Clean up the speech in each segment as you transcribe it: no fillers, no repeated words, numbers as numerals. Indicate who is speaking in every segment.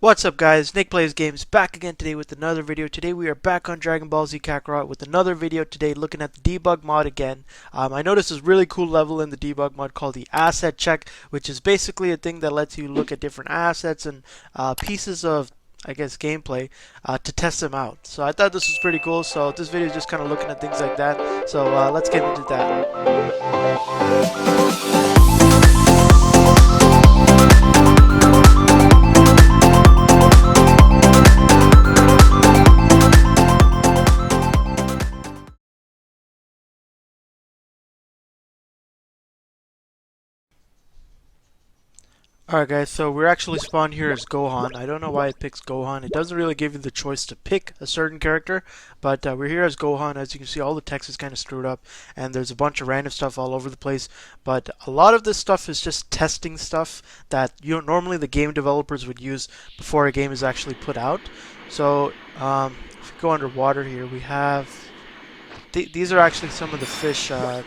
Speaker 1: What's up guys, Nick Plays Games back again today with another video. Today we are back on Dragon Ball Z Kakarot with another video today looking at the debug mod again. I noticed this really cool level in the debug mod called the asset check, which is basically a thing that lets you look at different assets and pieces of, I guess, gameplay to test them out. So I thought this was pretty cool, so this video is just kind of looking at things like that. So let's get into that. Alright guys, so we're actually spawned here as Gohan. I don't know why it picks Gohan. It doesn't really give you the choice to pick a certain character, but we're here as Gohan. As you can see, all the text is kind of screwed up, and there's a bunch of random stuff all over the place. But a lot of this stuff is just testing stuff that normally the game developers would use before a game is actually put out. So if you go underwater here, we have... these are actually some of the fish kind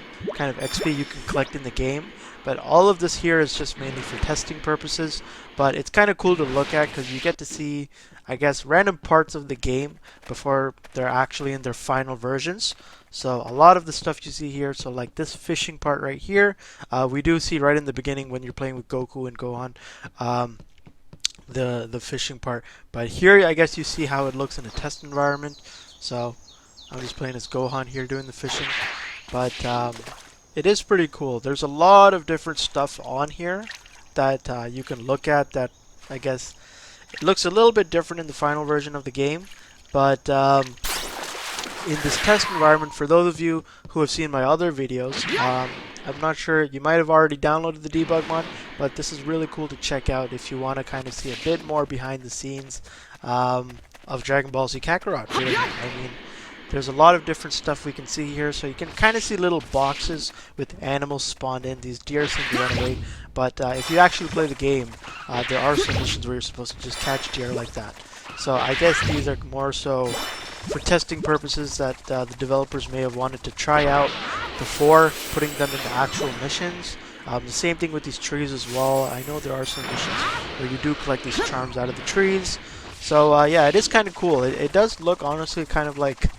Speaker 1: of XP you can collect in the game. But all of this here is just mainly for testing purposes. But it's kind of cool to look at because you get to see, I guess, random parts of the game before they're actually in their final versions. So a lot of the stuff you see here, so like this fishing part right here, we do see right in the beginning when you're playing with Goku and Gohan. The fishing part. But here I guess you see how it looks in a test environment. So I'm just playing as Gohan here doing the fishing. But it is pretty cool. There's a lot of different stuff on here that you can look at that I guess it looks a little bit different in the final version of the game. But in this test environment, for those of you who have seen my other videos, I'm not sure, you might have already downloaded the debug mod, but this is really cool to check out if you want to kind of see a bit more behind the scenes of Dragon Ball Z Kakarot, really. I mean, there's a lot of different stuff we can see here, so you can kind of see little boxes with animals spawned in. These deer seem to run away, but if you actually play the game, there are some missions where you're supposed to just catch deer like that. So I guess these are more so for testing purposes that the developers may have wanted to try out before putting them into actual missions. The same thing with these trees as well. I know there are some missions where you do collect these charms out of the trees. So yeah, it is kind of cool. It does look honestly kind of like,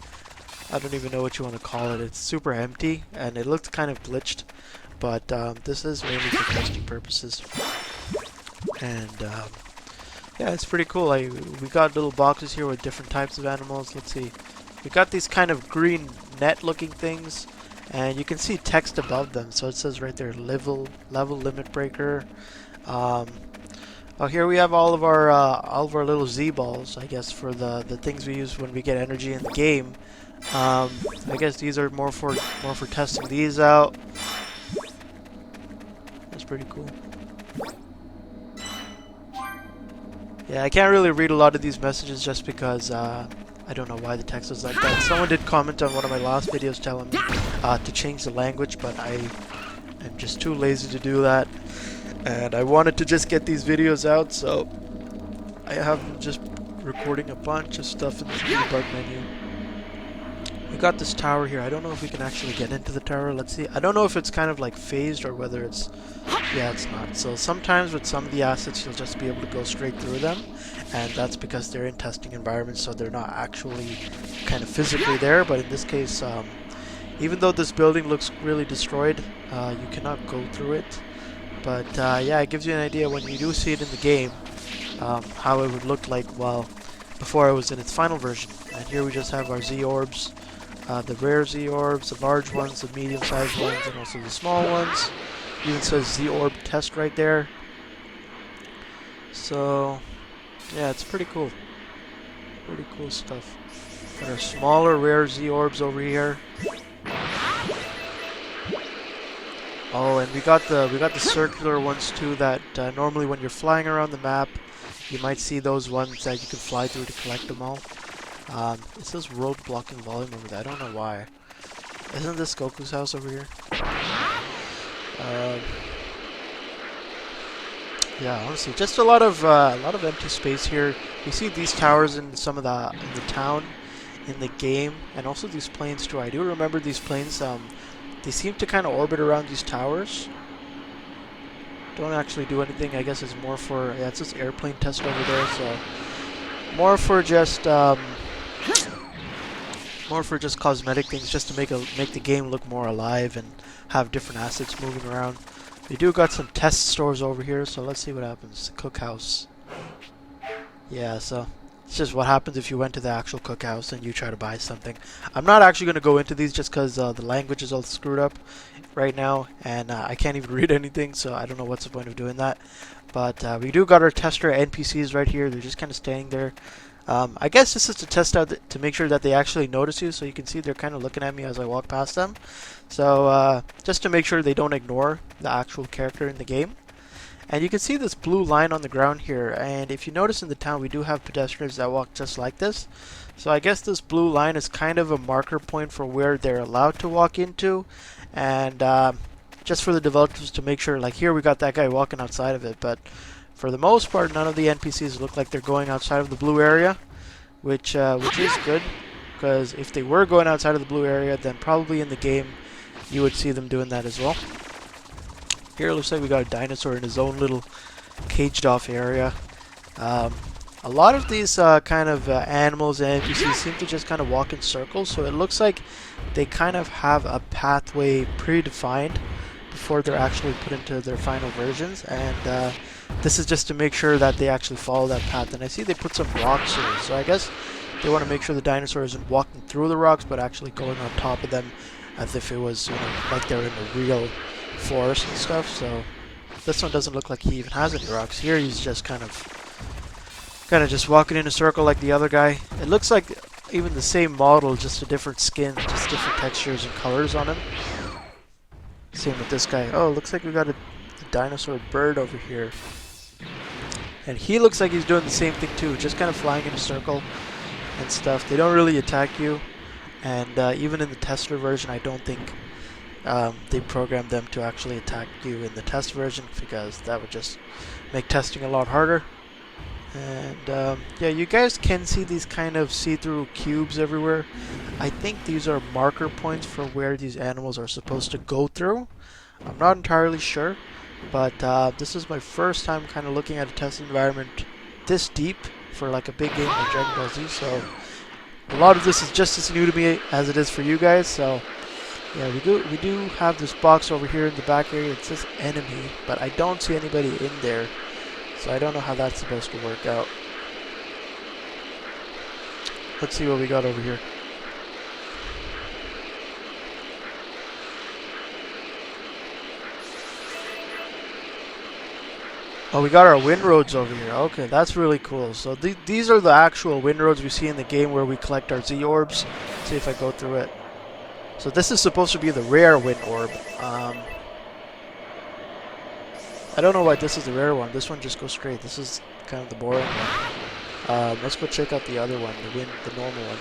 Speaker 1: I don't even know what you want to call it. It's super empty, and it looks kind of glitched. But this is mainly for testing purposes. And yeah, it's pretty cool. We got little boxes here with different types of animals. Let's see. We got these kind of green net-looking things, and you can see text above them. So it says right there, level limit breaker. Oh, here we have all of our little Z balls, I guess, for the things we use when we get energy in the game. I guess these are more for testing these out. That's pretty cool. Yeah, I can't really read a lot of these messages just because I don't know why the text is like that. Someone did comment on one of my last videos telling me to change the language, but I am just too lazy to do that. And I wanted to just get these videos out, so I have just recording a bunch of stuff in this debug menu. We got this tower here. I don't know if we can actually get into the tower. Let's see. I don't know if it's kind of like phased or whether it's... Yeah, it's not. So sometimes with some of the assets you'll just be able to go straight through them, and that's because they're in testing environments, so they're not actually kind of physically there. But in this case, even though this building looks really destroyed, you cannot go through it. But yeah, it gives you an idea when you do see it in the game, how it would look like, well, before it was in its final version. And here we just have our Z orbs. The rare Z orbs, the large ones, the medium-sized ones, and also the small ones. Even says Z orb test right there. So yeah, it's pretty cool. Pretty cool stuff. Got our smaller rare Z orbs over here. Oh, and we got the circular ones too. That normally when you're flying around the map, you might see those ones that you can fly through to collect them all. It says road blocking volume over there. I don't know why. Isn't this Goku's house over here? Yeah, honestly, just a lot of empty space here. You see these towers in some of the town in the game, and also these planes too. I do remember these planes. They seem to kind of orbit around these towers. Don't actually do anything. I guess it's more for, yeah, it's just airplane test over there, so more for just cosmetic things, just to make the game look more alive and have different assets moving around. We do got some test stores over here, so let's see what happens. Cookhouse. Yeah, so it's just what happens if you went to the actual cookhouse and you try to buy something. I'm not actually going to go into these just because the language is all screwed up right now, and I can't even read anything, so I don't know what's the point of doing that. But we do got our tester NPCs right here. They're just kind of standing there. I guess this is to test out to make sure that they actually notice you, so you can see they're kind of looking at me as I walk past them. So just to make sure they don't ignore the actual character in the game. And you can see this blue line on the ground here, and if you notice in the town we do have pedestrians that walk just like this. So I guess this blue line is kind of a marker point for where they're allowed to walk into, and just for the developers to make sure, like here we got that guy walking outside of it, but for the most part none of the NPCs look like they're going outside of the blue area, which is good, because if they were going outside of the blue area, then probably in the game you would see them doing that as well. Here it looks like we got a dinosaur in his own little caged off area. A lot of these kind of animals and NPCs seem to just kind of walk in circles, so it looks like they kind of have a pathway predefined before they're actually put into their final versions, and this is just to make sure that they actually follow that path. And I see they put some rocks here, so I guess they want to make sure the dinosaur isn't walking through the rocks but actually going on top of them as if it was, you know, like they're in a real forest and stuff. So this one doesn't look like he even has any rocks. Here he's just kind of just walking in a circle like the other guy. It looks like even the same model, just a different skin, just different textures and colors on him. Same with this guy. Oh, looks like we got a dinosaur bird over here, and he looks like he's doing the same thing too, just kind of flying in a circle and stuff. They don't really attack you, and even in the tester version I don't think they programmed them to actually attack you in the test version, because that would just make testing a lot harder. And yeah, you guys can see these kind of see-through cubes everywhere. I think these are marker points for where these animals are supposed to go through. I'm not entirely sure, but this is my first time kind of looking at a test environment this deep for like a big game like Dragon Ball Z, so a lot of this is just as new to me as it is for you guys. So yeah, we do have this box over here in the back area. It says enemy, but I don't see anybody in there, so I don't know how that's supposed to work out. Let's see what we got over here. Oh, we got our wind roads over here. Okay, that's really cool. So these are the actual wind roads we see in the game where we collect our Z orbs. Let's see if I go through it. So this is supposed to be the rare wind orb. I don't know why this is the rare one. This one just goes straight. This is kind of the boring one. Let's go check out the other one, the normal one.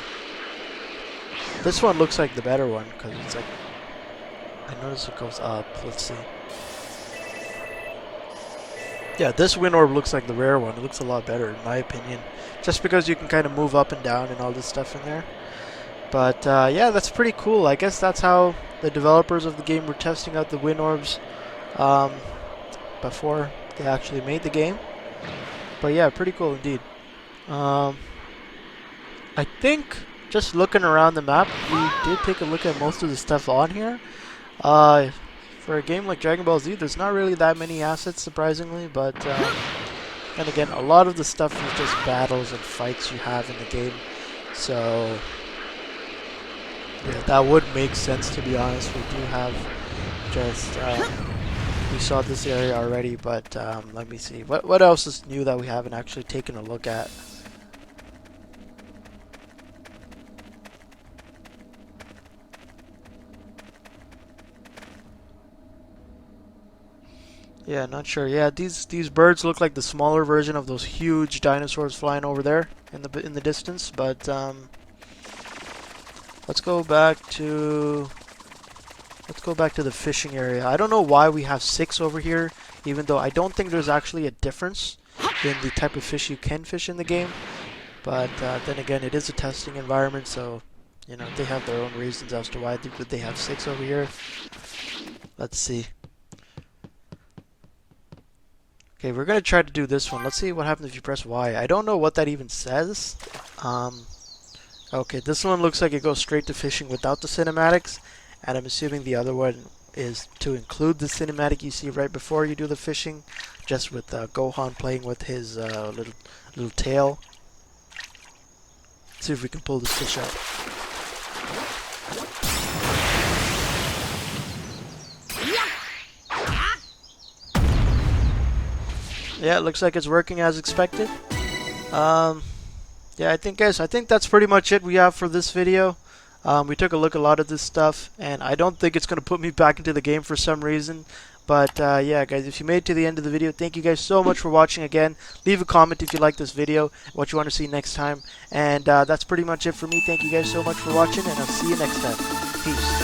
Speaker 1: This one looks like the better one because it's like, I notice it goes up. Let's see. Yeah, this wind orb looks like the rare one. It looks a lot better in my opinion, just because you can kind of move up and down and all this stuff in there. But yeah, that's pretty cool. I guess that's how the developers of the game were testing out the wind orbs before they actually made the game. But yeah, pretty cool indeed. I think just looking around the map, we did take a look at most of the stuff on here. For a game like Dragon Ball Z, there's not really that many assets, surprisingly, but and again, a lot of the stuff is just battles and fights you have in the game, so yeah, that would make sense, to be honest. We do have just, we saw this area already, but let me see. What else is new that we haven't actually taken a look at? Yeah, not sure. Yeah, these birds look like the smaller version of those huge dinosaurs flying over there in the distance. But let's go back to the fishing area. I don't know why we have 6 over here, even though I don't think there's actually a difference in the type of fish you can fish in the game. But then again, it is a testing environment, so you know they have their own reasons as to why they have 6 over here. Let's see. Okay, we're gonna try to do this one. Let's see what happens if you press Y. I don't know what that even says. Okay, this one looks like it goes straight to fishing without the cinematics, and I'm assuming the other one is to include the cinematic you see right before you do the fishing, just with Gohan playing with his little tail. Let's see if we can pull this fish out. Yeah, it looks like it's working as expected. Yeah, I think, guys, I think that's pretty much it we have for this video. We took a look at a lot of this stuff, and I don't think it's going to put me back into the game for some reason. But yeah, guys, if you made it to the end of the video, thank you guys so much for watching again. Leave a comment if you like this video, what you want to see next time. And that's pretty much it for me. Thank you guys so much for watching, and I'll see you next time. Peace.